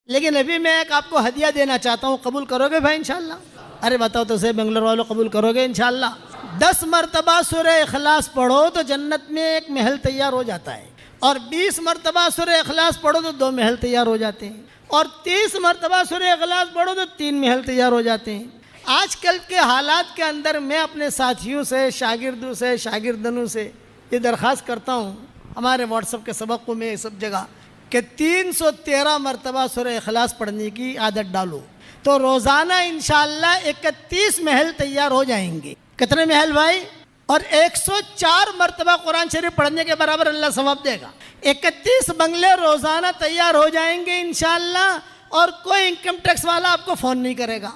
لیکن ابھی میں ایک آپ کو ہدیہ دینا چاہتا ہوں، قبول کرو گے بھائی انشاءاللہ؟ ارے بتاؤ تو صحیح بنگلور والوں، قبول کرو گے انشاءاللہ؟ 10 مرتبہ سورہ اخلاص پڑھو تو جنت میں ایک محل تیار ہو جاتا ہے، اور 20 مرتبہ سورہ اخلاص پڑھو تو 2 محل تیار ہو جاتے ہیں، اور 30 مرتبہ سورہ اخلاص پڑھو تو 3 محل تیار ہو جاتے ہیں۔ آج کل کے حالات کے اندر میں اپنے ساتھیوں سے، شاگردوں سے، شاگردنوں سے یہ درخواست کرتا ہوں، ہمارے واٹس ایپ کے سبقوں میں سب جگہ، کہ 313 مرتبہ سورہ اخلاص پڑھنے کی عادت ڈالو تو روزانہ انشاءاللہ 31 محل تیار ہو جائیں گے۔ کتنے محل بھائی؟ اور 104 مرتبہ قرآن شریف پڑھنے کے برابر اللہ ثواب دے گا۔ 31 بنگلے روزانہ تیار ہو جائیں گے انشاءاللہ، اور کوئی انکم ٹیکس والا آپ کو فون نہیں کرے گا۔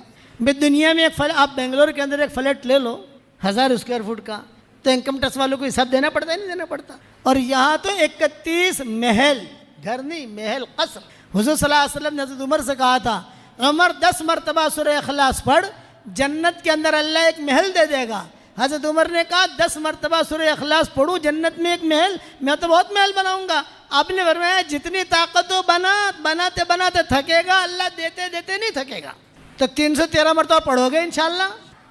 دنیا میں آپ بنگلور کے اندر ایک فلیٹ لے لو 1000 اسکوائر فٹ کا، تو انکم ٹیکس والوں کو حساب دینا پڑتا ہے نہیں دینا پڑتا؟ اور یہاں تو 31 محل، گھر نہیں محل، قصر۔ حضور صلی اللہ علیہ وسلم نے حضرت عمر سے کہا تھا، عمر 10 مرتبہ سورہ اخلاص پڑھ، جنت کے اندر اللہ ایک محل دے دے گا۔ حضرت عمر نے کہا 10 مرتبہ سورہ اخلاص پڑھوں جنت میں ایک محل، میں تو بہت محل بناؤں گا۔ آپ نے فرمایا جتنی طاقت ہو بناتے بناتے تھکے گا، اللہ دیتے دیتے نہیں تھکے گا۔ تو 313 مرتبہ پڑھو گے انشاءاللہ؟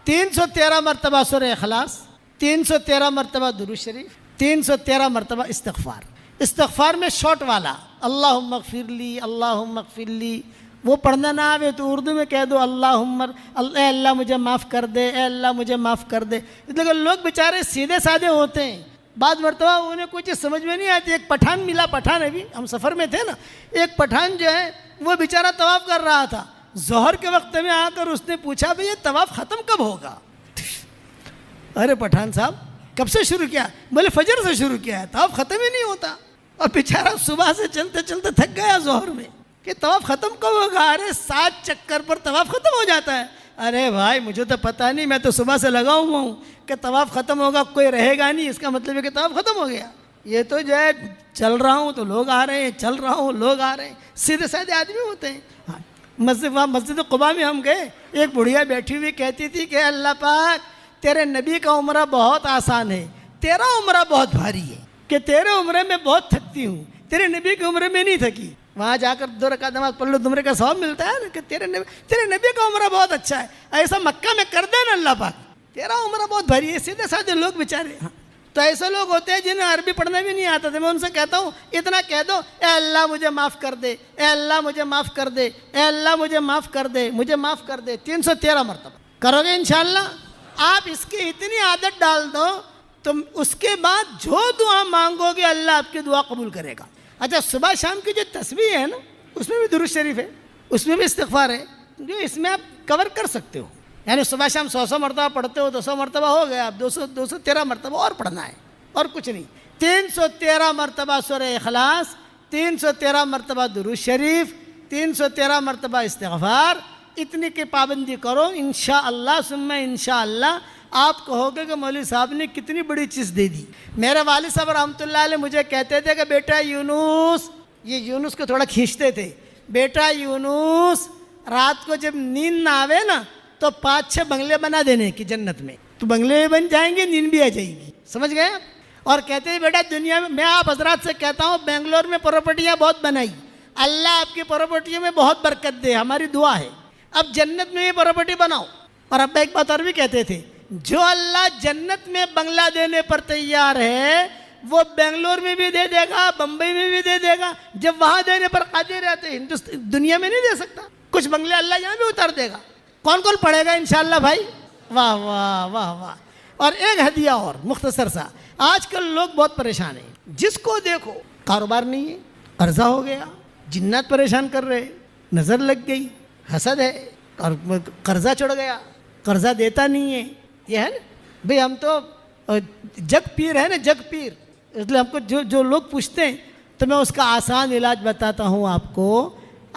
313 مرتبہ سورہ اخلاص، 313 مرتبہ درود شریف، 313 مرتبہ استغفار۔ استغفار میں شارٹ والا اللہم اغفر لی، اللہم اغفر لی، وہ پڑھنا نہ آوے تو اردو میں کہہ دو اللہم، اے اللہ مجھے معاف کر دے، اے اللہ مجھے معاف کر دے۔ اس لیے لوگ بیچارے سیدھے سادھے ہوتے ہیں، بعض مرتبہ انہیں کوئی چیز سمجھ میں نہیں آتی۔ ایک پٹھان ملا، پٹھان، ابھی ہم سفر میں تھے نا، ایک پٹھان جو ہے وہ بیچارہ طواف کر رہا تھا، ظہر کے وقت میں آ کر اس نے پوچھا بھئی یہ طواف ختم کب ہوگا؟ ارے پٹھان صاحب کب سے شروع کیا؟ بولے فجر سے شروع کیا ہے، طواف ختم ہی نہیں ہوتا۔ اور بیچارہ صبح سے چلتے چلتے تھک گیا ظہر میں کہ طواف ختم کب ہوگا؟ ارے 7 چکر پر طواف ختم ہو جاتا ہے۔ ارے بھائی مجھے تو پتہ نہیں، میں تو صبح سے لگا ہوا ہوں کہ طواف ختم ہوگا، کوئی رہے گا نہیں، اس کا مطلب ہے کہ طواف ختم ہو گیا۔ یہ تو جو ہے چل رہا ہوں تو لوگ آ رہے ہیں، چل رہا ہوں لوگ آ رہے ہیں، سیدھے سادھے آدمی ہوتے ہیں۔ مسجد قباء میں ہم گئے، ایک بڑھیا بیٹھی ہوئی کہتی تھی کہ اللہ پاک تیرے نبی کا عمرہ بہت آسان ہے، تیرا عمرہ بہت بھاری ہے، کہ تیرے عمرے میں بہت تھکتی ہوں، تیرے نبی کے عمرے میں نہیں تھکی۔ وہاں جا کر 2 رکعت نماز پڑھ لو، عمرے کا ثواب ملتا ہے نا، کہ تیرے نبی کا عمرہ بہت اچھا ہے، ایسا مکہ میں کر دے نا اللہ پاک، تیرا عمرہ بہت بھاری ہے۔ سیدھے سادھے لوگ بیچارے، تو ایسے لوگ ہوتے ہیں جنہیں عربی پڑھنا بھی نہیں آتا تھا۔ میں ان سے کہتا ہوں اتنا کہہ دو، اے اللہ مجھے معاف کر دے، اے اللہ مجھے معاف کر دے، اے اللہ مجھے معاف کر دے، مجھے معاف کر دے، 313 مرتبہ کرو گے انشاءاللہ؟ آپ اس کی اتنی عادت ڈال دو تو اس کے بعد جو دعا مانگو گے اللہ آپ کی دعا قبول کرے گا۔ اچھا صبح شام کی جو تسبیح ہے نا، اس میں بھی درود شریف ہے، اس میں بھی استغفار ہے، جو اس میں آپ کور کر سکتے ہو، یعنی صبح شام 100 مرتبہ پڑھتے ہو تو 100 مرتبہ ہو گیا، اب 213 مرتبہ اور پڑھنا ہے، اور کچھ نہیں۔ 313 مرتبہ سورہ اخلاص، 313 مرتبہ درود شریف، 313 مرتبہ استغفار، اتنی کی پابندی کرو، انشاءاللہ ثم انشاءاللہ آپ کہو گے کہ مولوی صاحب نے کتنی بڑی چیز دے دی۔ میرے والد صاحب رحمۃ اللہ علیہ مجھے کہتے تھے کہ بیٹا یونس، یہ یونس کو تھوڑا کھینچتے تھے، بیٹا یونس رات کو جب نیند نہ آوے نا تو 5-6 بنگلے بنا دینے کی جنت میں، تو بنگلے بن جائیں گے، نیند بھی آ جائے گی، سمجھ گئے آپ؟ اور کہتے ہیں بیٹا دنیا میں آپ حضرات سے کہتا ہوں بنگلور میں پراپرٹیاں بہت بنائی، اللہ آپ کی پراپرٹیوں میں بہت برکت دے، ہماری دعا ہے، اب جنت میں یہ پراپرٹی بناؤ۔ اور ابا ایک بات اور بھی کہتے تھے، جو اللہ جنت میں بنگلہ دینے پر تیار ہے وہ بنگلور میں بھی دے دے گا، بمبئی میں بھی دے دے گا، جب وہاں دینے پر قادر ہے تو دنیا میں نہیں دے سکتا، کچھ بنگلے اللہ یہاں بھی اتار دے گا۔ کون کون پڑھے گا انشاءاللہ بھائی؟ واہ واہ واہ واہ۔ اور ایک ہدیہ اور مختصر سا، آج کل لوگ بہت پریشان ہیں، جس کو دیکھو کاروبار نہیں ہے، قرضہ ہو گیا، جنات پریشان کر رہے، نظر لگ گئی، حسد ہے، اور قرضہ چڑھ گیا، قرضہ دیتا نہیں ہے، یہ ہے نا بھئی ہم تو جگ پیر ہے نا، جگ پیر، اس لیے ہم کو جو لوگ پوچھتے ہیں تو میں اس کا آسان علاج بتاتا ہوں آپ کو۔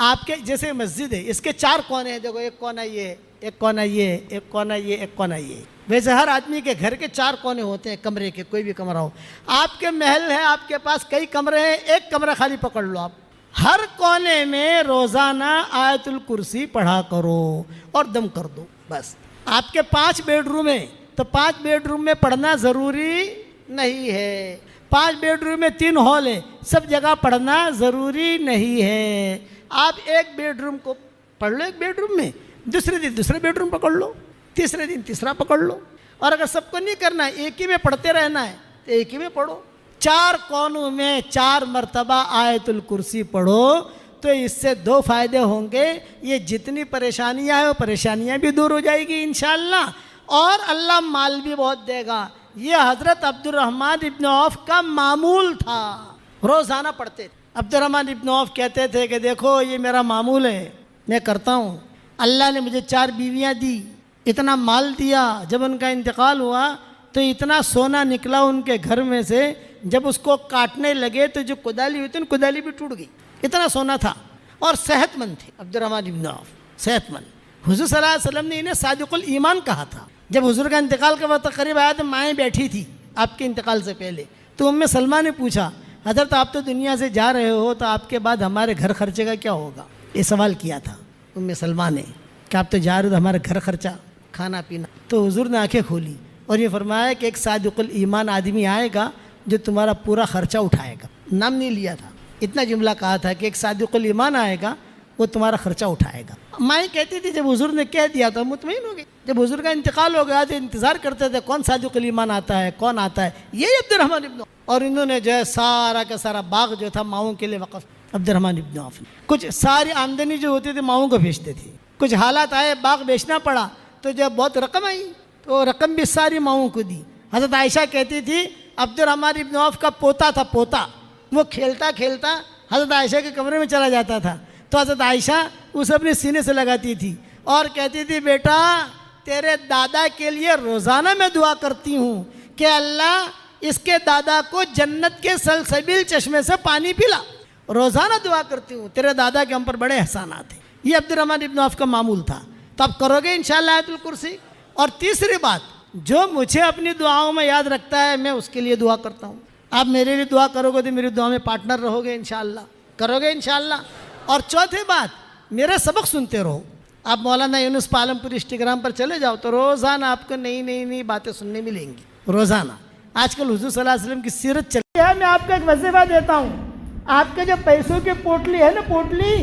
آپ کے جیسے مسجد ہے، اس کے 4 کونے ہیں، دیکھو ایک کونا یہ ہے، ایک کونا یہ ہے، ایک کونا یہ، ایک کونا یہ، ویسے ہر آدمی کے گھر کے 4 کونے ہوتے ہیں، کمرے کے، کوئی بھی کمرہ ہو۔ آپ کے محل ہے، آپ کے پاس کئی کمرے ہیں، ایک کمرہ خالی پکڑ لو آپ، ہر کونے میں روزانہ آیت الکرسی پڑھا کرو اور دم کر دو، بس۔ آپ کے 5 بیڈ روم ہیں تو 5 بیڈ روم میں پڑھنا ضروری نہیں ہے، 5 بیڈ روم میں 3 ہال ہے، سب جگہ پڑھنا ضروری نہیں ہے، آپ ایک بیڈ روم کو پڑھ لو ایک بیڈ روم میں، دوسرے دن دوسرے بیڈ روم پکڑ لو، تیسرے دن تیسرا پکڑ لو، اور اگر سب کو نہیں کرنا ہے ایک ہی میں پڑھتے رہنا ہے تو ایک ہی میں پڑھو۔ 4 کونوں میں 4 مرتبہ آیت الکرسی پڑھو تو اس سے 2 فائدے ہوں گے، یہ جتنی پریشانیاں ہیں وہ پریشانیاں بھی دور ہو جائے گی انشاءاللہ، اور اللہ مال بھی بہت دے گا۔ یہ حضرت عبد الرحمن ابن عوف کا معمول تھا، روزانہ پڑھتے تھے۔ عبد الرحمن ابن عوف کہتے تھے کہ دیکھو یہ میرا معمول ہے، میں کرتا ہوں، اللہ نے مجھے 4 بیویاں دی، اتنا مال دیا، جب ان کا انتقال ہوا تو اتنا سونا نکلا ان کے گھر میں سے، جب اس کو کاٹنے لگے تو جو کدالی ہوئی تھی کدالی بھی ٹوٹ گئی، اتنا سونا تھا، اور صحت مند تھے عبد الرحمن ابن عوف، صحت مند۔ حضور صلی اللہ علیہ وسلم نے انہیں صادق الایمان کہا تھا۔ جب حضور کا انتقال کا وقت قریب آیا تو مائیں بیٹھی تھی آپ کے انتقال سے پہلے، تو ام سلمہ نے پوچھا حضرت آپ تو دنیا سے جا رہے ہو تو آپ کے بعد ہمارے گھر خرچے کا کیا ہوگا؟ یہ سوال کیا تھا ام سلمہ نے کہ آپ تو جا رہے ہو تو ہمارے گھر خرچہ کھانا پینا، تو حضور نے آنکھیں کھولی اور یہ فرمایا کہ ایک صادق الایمان آدمی آئے گا جو تمہارا پورا خرچہ اٹھائے گا، نام نہیں لیا تھا، اتنا جملہ کہا تھا کہ ایک صادق الایمان آئے گا وہ تمہارا خرچہ اٹھائے گا۔ مائیں کہتی تھی جب حضور نے کہہ دیا تو مطمئن ہو گئی، جب حضور کا انتقال ہو گیا تو انتظار کرتے تھے کون صادق الایمان آتا ہے، کون آتا ہے، یہی عبد الرحمن ابن عوف۔ اور انہوں نے جو ہے سارا کا سارا باغ جو تھا ماؤں کے لیے وقف عبد الرحمن ابن عوف نے، کچھ ساری آمدنی جو ہوتی تھی ماؤں کو بیچتے تھے، کچھ حالات آئے باغ بیچنا پڑا تو جب بہت رقم آئی تو رقم بھی ساری ماؤں کو دی۔ حضرت عائشہ کہتی تھی عبد الرحمن ابن عوف کا پوتا تھا، پوتا، وہ کھیلتا کھیلتا حضرت عائشہ کے کمرے میں چلا جاتا تھا تو حضرت عائشہ اسے اپنے سینے سے لگاتی تھی اور کہتی تھی بیٹا تیرے دادا کے لیے روزانہ میں دعا کرتی ہوں کہ اللہ اس کے دادا کو جنت کے سلسبیل چشمے سے پانی پلا، روزانہ دعا کرتی ہوں، تیرے دادا کے ہم پر بڑے احسانات ہیں۔ یہ عبد الرحمن ابن عوف کا معمول تھا، تو آپ کرو گے انشاءاللہ آیت الکرسی۔ اور تیسری بات، جو مجھے اپنی دعاؤں میں یاد رکھتا ہے میں اس کے لیے دعا کرتا ہوں، آپ میرے لیے دعا کرو گے تو میری دعا میں پارٹنر رہو گے انشاءاللہ، کرو گے انشاءاللہ۔ اور چوتھی بات، میرے سبق سنتے رہو، آپ مولانا یونس پالمپور انسٹاگرام پر چلے جاؤ تو روزانہ آپ کو نئی باتیں سننے ملیں گی، روزانہ۔ آج کل حضور صلی اللہ علیہ وسلم کی سیرت چلی ہے۔ میں آپ کو ایک وظیفہ دیتا ہوں، آپ کے جو پیسوں کی پوٹلی ہے نا، پوٹلی،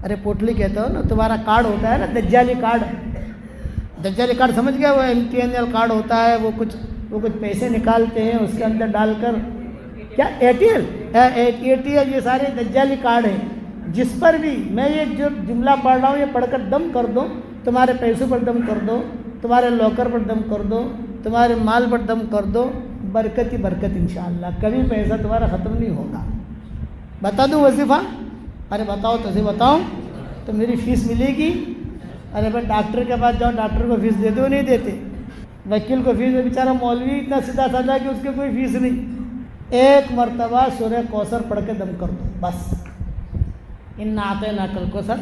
ارے پوٹلی کہتے ہو نا، تمہارا کارڈ ہوتا ہے نا دجالی کارڈ، دجالی کارڈ سمجھ گیا، وہ MTNL کارڈ ہوتا ہے، وہ کچھ پیسے نکالتے ہیں اس کے اندر ڈال کر، کیا ATL، یہ سارے دجالی کارڈ ہیں، جس پر بھی میں یہ جو جملہ پڑھ رہا ہوں یہ پڑھ کر دم کر دو، تمہارے پیسوں پر دم کر دو، تمہارے لاکر پر دم کر دو، تمہارے مال پر دم کر دو، برکت ہی برکت انشاءاللہ، کبھی پیسہ تمہارا ختم نہیں ہوگا۔ بتا دوں وظیفہ؟ ارے بتاؤ تو صحیح، بتاؤ تو میری فیس ملے گی؟ ارے بھائی ڈاکٹر کے پاس جاؤ، ڈاکٹر کو فیس دیتے ہو نہیں دیتے، وکیل کو فیس، بیچارہ مولوی اتنا سیدھا سادہ کہ اس کے کوئی فیس نہیں۔ ایک مرتبہ سورہ کوثر پڑھ کے دم کر دو بس، اِنَّا أَعْطَيْنَاكَ الْكَوْثَرَ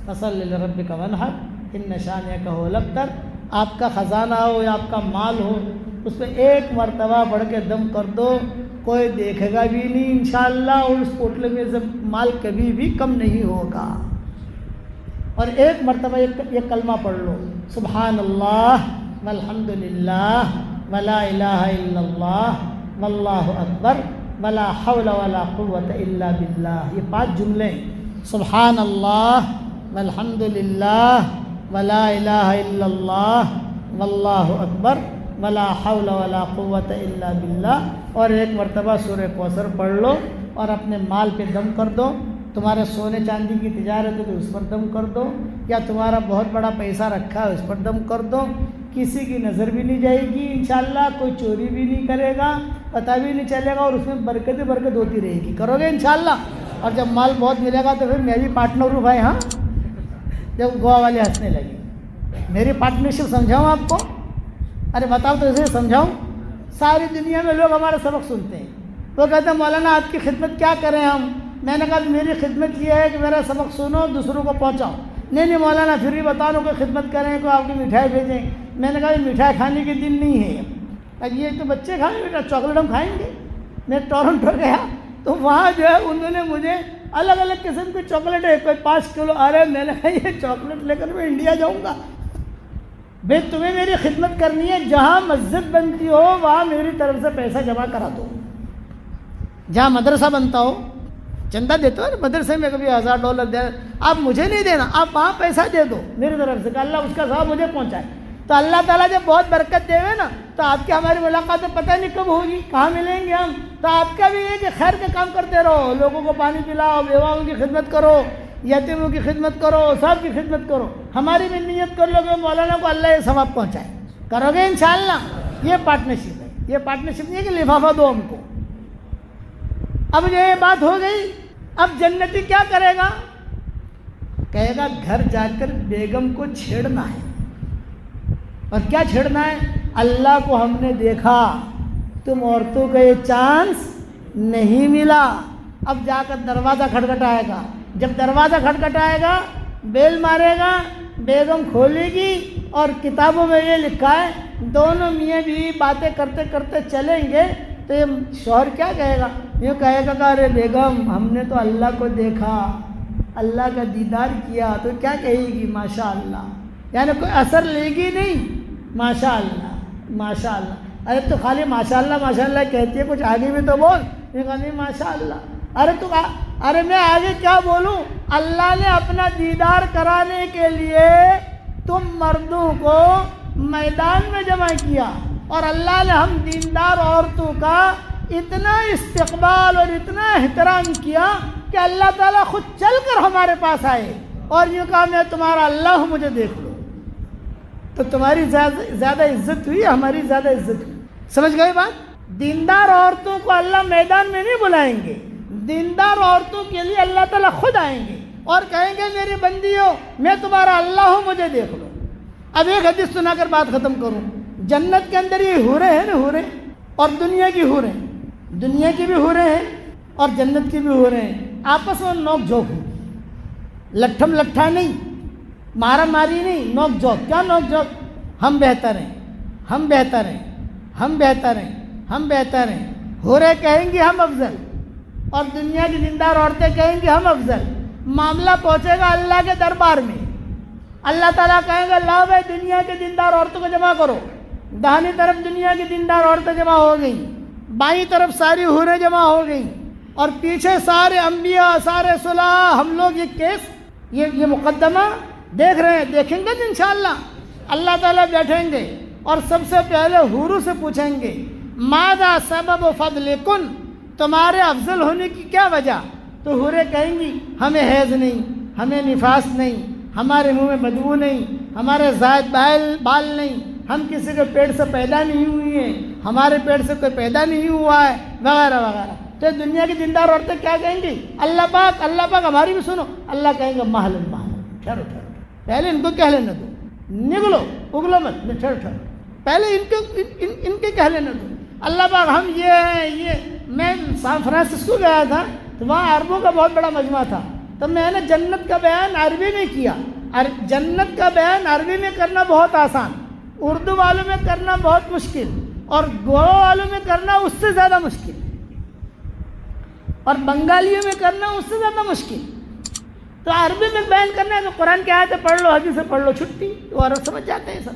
فَصَلِّ لِرَبِّكَ وَانْحَرْ إِنَّ شَانِئَكَ هُوَ الْأَبْتَرُ۔ آپ کا خزانہ ہو یا آپ کا مال ہو، اس پہ ایک مرتبہ پڑھ کے دم کر دو، کوئی دیکھے گا بھی نہیں انشاءاللہ، اور اس پوٹلے میں سے مال کبھی بھی کم نہیں ہوگا۔ اور ایک مرتبہ یہ کلمہ پڑھ لو، سبحان اللہ والحمد للہ ولا الہ الا اللہ واللہ اکبر ولا حول ولا قوت الا باللہ۔ یہ 5 جملے، سبحان اللہ والحمد للہ ولا الہ الا اللہ واللہ اکبر ولا حول ولا قوت الا باللہ، اور ایک مرتبہ سورہ کوثر پڑھ لو اور اپنے مال پہ دم کر دو۔ تمہارے سونے چاندی کی تجارت ہے تو اس پر دم کر دو، یا تمہارا بہت بڑا پیسہ رکھا ہے اس پر دم کر دو، کسی کی نظر بھی نہیں جائے گی انشاءاللہ، کوئی چوری بھی نہیں کرے گا، پتہ بھی نہیں چلے گا، اور اس میں برکت برکت ہوتی رہے گی۔ کرو گے انشاءاللہ؟ اور جب مال بہت ملے گا تو پھر میں بھی پارٹنر ہوں بھائی۔ ہاں، جب گوا والے ہنسنے لگے، میری پارٹنرشپ سمجھاؤں آپ کو؟ ارے بتاؤ تو اسے سمجھاؤں؟ ساری دنیا میں لوگ ہمارا سبق سنتے ہیں، وہ کہتے ہیں مولانا آپ کی خدمت کیا کریں ہم؟ میں نے کہا میری خدمت یہ ہے کہ میرا سبق سنو، دوسروں کو پہنچاؤ۔ نہیں مولانا پھر بھی بتا دو کہ خدمت کریں، کوئی آپ کی مٹھائی بھیجیں۔ میں نے کہا یہ مٹھائی کھانے کے دن نہیں ہے، اب یہ تو بچے کھائیں بیٹا، چاکلیٹ ہم کھائیں گے۔ میں ٹورنٹو گیا تو وہاں جو ہے انہوں نے مجھے الگ الگ قسم کی چاکلیٹ ہے، کوئی 5 کلو آ رہے، میں نے کہا یہ چاکلیٹ لے کر میں انڈیا جاؤں گا؟ بھائی تمہیں میری خدمت کرنی ہے، جہاں مسجد بنتی ہو وہاں میری طرف سے پیسہ جمع کرا دو، جہاں مدرسہ بنتا ہو چندہ دیتے ہو مدرسے میں کبھی $1000 دے، آپ مجھے نہیں دینا، آپ وہاں پیسہ دے دو میری طرف سے کہ اللہ اس کا ثواب مجھے پہنچائے، تو اللہ تعالیٰ جب بہت برکت دے گا نا تو آپ کی ہماری ملاقات پتہ نہیں کب ہوگی، کہاں ملیں گے ہم۔ تو آپ کا بھی یہ کہ خیر کا کام کرتے رہو، لوگوں کو پانی پلاؤ، بیواؤں کی خدمت کرو، یتیموں کی خدمت کرو، سب کی خدمت کرو، ہماری بھی نیت کر لو گے مولانا کو اللہ یہ ثواب پہنچائے، کرو گے انشاءاللہ۔ یہ پارٹنرشپ ہے، یہ پارٹنرشپ نہیں ہے کہ لفافہ دو ہم کو۔ اب یہ بات ہو گئی، اب جنتی کیا کرے گا؟ کہے گا گھر جا کر بیگم کو چھیڑنا ہے، اور کیا چھیڑنا ہے؟ اللہ کو ہم نے دیکھا، تم عورتوں کا یہ چانس نہیں ملا۔ اب جا کر دروازہ کھٹکھٹائے گا، جب دروازہ کھٹکھٹائے گا، بیل مارے گا، بیگم کھولے گی، اور کتابوں میں یہ لکھا ہے دونوں میاں بیوی باتیں کرتے کرتے چلیں گے تو یہ شوہر کیا کہے گا؟ یہ کہے گا کہ ارے بیگم ہم نے تو اللہ کو دیکھا، اللہ کا دیدار کیا، تو کیا کہے گی؟ ماشاء اللہ، یعنی کوئی اثر لے گی نہیں، ماشاء اللہ ماشاء اللہ۔ ارے تو خالی ماشاء اللہ کہتی ہے، کچھ آگے بھی تو بول۔ یہ کہا نہیں ماشاء اللہ۔ ارے میں آگے کیا بولوں؟ اللہ نے اپنا دیدار کرانے کے لیے تم مردوں کو میدان میں جمع کیا، اور اللہ نے ہم دیندار عورتوں کا اتنا استقبال اور اتنا احترام کیا کہ اللہ تعالیٰ خود چل کر ہمارے پاس آئے اور یوں کہا میں تمہارا اللہ ہوں، مجھے دیکھ لو۔ تو تمہاری زیادہ عزت ہوئی، ہماری زیادہ عزت ہوئی۔ سمجھ گئے بات؟ دیندار عورتوں کو اللہ میدان میں نہیں بلائیں گے، دیندار عورتوں کے لیے اللہ تعالیٰ خود آئیں گے اور کہیں گے میری بندیوں میں تمہارا اللہ ہوں، مجھے دیکھ لو۔ اب ایک حدیث سنا کر بات ختم کروں۔ جنت کے اندر یہ حوریں ہیں نا، حوریں اور دنیا کی حوریں، دنیا کی بھی حوریں ہیں اور جنت کی بھی حوریں ہیں، آپس میں نوک جھوک ہوگی، لٹھم لٹھا نہیں، مارا ماری نہیں، نوک جھوک۔ کیا نوک جھوک؟ ہم بہتر ہیں، ہم بہتر ہیں، ہم بہتر ہیں، ہم بہتر ہیں۔ حوریں کہیں گی ہم افضل، اور دنیا کی دیندار عورتیں کہیں گی ہم افضل۔ معاملہ پہنچے گا اللہ کے دربار میں، اللہ تعالیٰ کہیں گے لا بھائی دنیا کے دیندار عورتوں کو جمع کرو۔ داہنی طرف دنیا کی دیندار عورتیں جمع ہو گئیں، بائیں طرف ساری حوریں جمع ہو گئیں، اور پیچھے سارے انبیاء، سارے صلاح، ہم لوگ یہ کیس، یہ مقدمہ دیکھ رہے ہیں، دیکھیں گے انشاءاللہ۔ اللہ تعالیٰ بیٹھیں گے اور سب سے پہلے حوروں سے پوچھیں گے ماذا سبب فضلکن، تمہارے افضل ہونے کی کیا وجہ؟ تو حوریں کہیں گی ہمیں حیض نہیں، ہمیں نفاس نہیں، ہمارے منہ میں بدبو نہیں، ہمارے زائد بال نہیں، ہم کسی کے پیٹ سے پیدا نہیں ہوئی ہیں، ہمارے پیٹ سے کوئی پیدا نہیں ہوا ہے، وغیرہ وغیرہ۔ تو دنیا کی دیندار عورتیں کیا کہیں گی؟ اللہ پاک ہماری بھی سنو۔ اللہ کہیں گے محلن ٹھہرو ٹھہرو، پہلے ان کو کہہ لینے دو، نگلو اگلو مت، ٹھہرو ٹھہرو، پہلے ان کے کہہ لینے دو۔ اللہ پاک ہم یہ ہیں، یہ میں سان فرانسسکو گیا تھا تو وہاں عربوں کا بہت بڑا مجمع تھا، تو میں نے جنت کا بیان عربی میں کیا۔ جنت کا بیان عربی میں کرنا بہت آسان، اردو والوں میں کرنا بہت مشکل، اور گوا والوں میں کرنا اس سے زیادہ مشکل، اور بنگالیوں میں کرنا اس سے زیادہ مشکل۔ تو عربی میں بیان کرنا ہے تو قرآن کی آیتیں پڑھ لو، حدیث سے پڑھ لو، چھٹی، وہ عرب سمجھ جاتے ہیں سب۔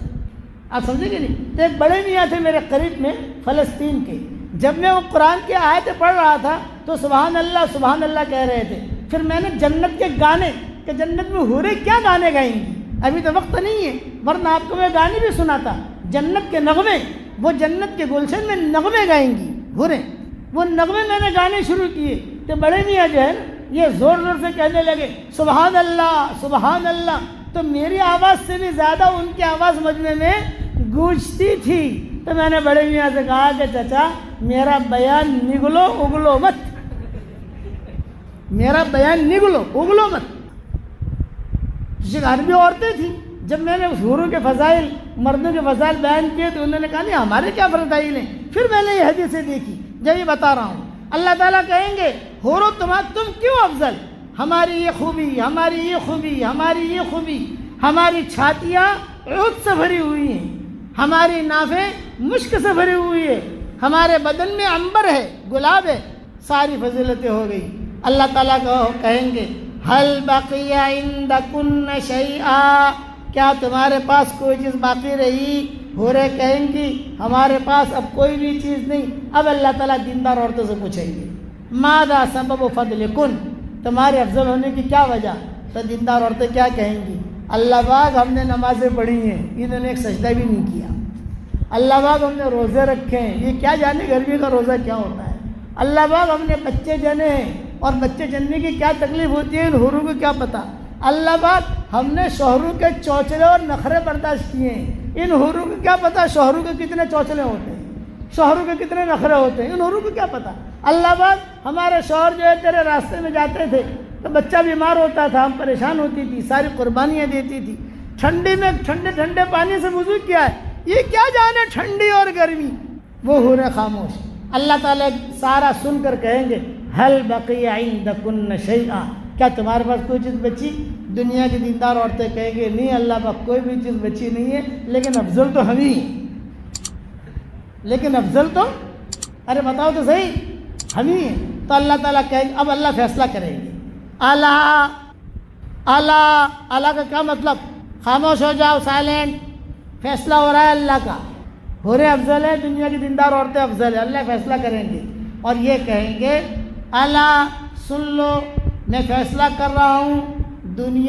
آپ سمجھیں گے نہیں؟ تو ایک بڑے میاں تھے میرے قریب میں فلسطین کے، جب میں وہ قرآن کی آیتیں پڑھ رہا تھا تو سبحان اللہ کہہ رہے تھے۔ پھر میں نے جنت کے گانے کہ جنت میں حوریں کیا گانے گائیں گی، ابھی تو وقت نہیں ہے ورنہ آپ کو میں گانے بھی سناتا، جنت کے نغمے، وہ جنت کے گلشن میں نغمے گائیں گی حوریں، وہ نغمے میں نے گانے شروع کیے تو بڑے میاں جو ہے نا یہ زور زور سے کہنے لگے سبحان اللہ، تو میری آواز سے بھی زیادہ ان کی آواز مجمع میں گونجتی تھی۔ تو میں نے بڑے میاں سے کہا کہ چچا میرا بیان نگلو اگلو مت، میرا بیان نگلو اگلو مت۔ عربی عورتیں تھیں، جب میں نے حوروں کے فضائل، مردوں کے فضائل بیان کیے تو انہوں نے کہا نہیں ہمارے کیا فضائل ہیں۔ پھر میں نے یہ حدیثیں دیکھی جب یہ بتا رہا ہوں، اللہ تعالیٰ کہیں گے حوروں تم کیوں افضل؟ ہماری یہ خوبی، ہماری یہ خوبی، ہماری یہ خوبی، ہماری چھاتیاں عود سے بھری ہوئی ہیں، ہماری نافیں مشک سے بھری ہوئی ہے، ہمارے بدن میں عنبر ہے، گلاب ہے، ساری فضیلتیں ہو گئی۔ اللہ تعالیٰ کو کہیں گے حل بقی عندکن شیئا، کیا تمہارے پاس کوئی چیز باقی رہی؟ حوریں کہیں گی ہمارے پاس اب کوئی بھی چیز نہیں۔ اب اللہ تعالیٰ دیندار عورتوں سے پوچھیں گے ماذا سبب فضلکن، تمہارے افضل ہونے کی کیا وجہ؟ تو دیندار عورتیں کیا کہیں گی؟ اللہ پاک ہم نے نمازیں پڑھی ہیں، انہوں نے ایک سجدہ بھی نہیں کیا۔ اللہ پاک ہم نے روزے رکھے ہیں، یہ کیا جانے گرمی کا روزہ کیا ہوتا ہے۔ اللہ پاک ہم نے بچے جنے ہیں، اور بچے جننے کی کیا تکلیف ہوتی ہے ان حوروں کو کیا پتہ۔ اللہ پاک ہم نے شوہروں کے چوچلے اور نخرے برداشت کیے ہیں، ان حوروں کو کیا پتہ شوہروں کے کتنے چوچلے ہوتے ہیں، شوہروں کے کتنے نخرے ہوتے ہیں، ان حوروں کو کیا پتہ۔ اللہ پاک ہمارے شوہر جو ہے تیرے راستے میں جاتے تھے تو بچہ بیمار ہوتا تھا، ہم پریشان ہوتی تھی، ساری قربانیاں دیتی تھی، ٹھنڈی میں ٹھنڈے پانی سے وضو کیا ہے، یہ کیا جانے ٹھنڈی اور گرمی۔ وہ حوریں خاموش۔ اللہ تعالیٰ سارا سن کر کہیں گے ہل بقی عندکن شیئا، کیا تمہارے پاس کوئی چیز بچی؟ دنیا کی دیندار عورتیں کہیں گے نہیں اللہ پاک کوئی بھی چیز بچی نہیں ہے، لیکن افضل تو ہم ہی ہیں، لیکن افضل تو ارے بتاؤ تو صحیح ہم ہی ہیں۔ تو اللہ تعالیٰ کہیں گے، اب اللہ فیصلہ کریں گے۔ اللہ کا کیا مطلب؟ خاموش ہو جاؤ، سائلنٹ۔ فیصلہ ہو رہا ہے اللہ کا، حوریں افضل ہے، دنیا کی دیندار عورتیں افضل ہے، اللہ فیصلہ کریں گے اور یہ کہیں گے اللہ سن لو میں فیصلہ کر رہا ہوں، دنیا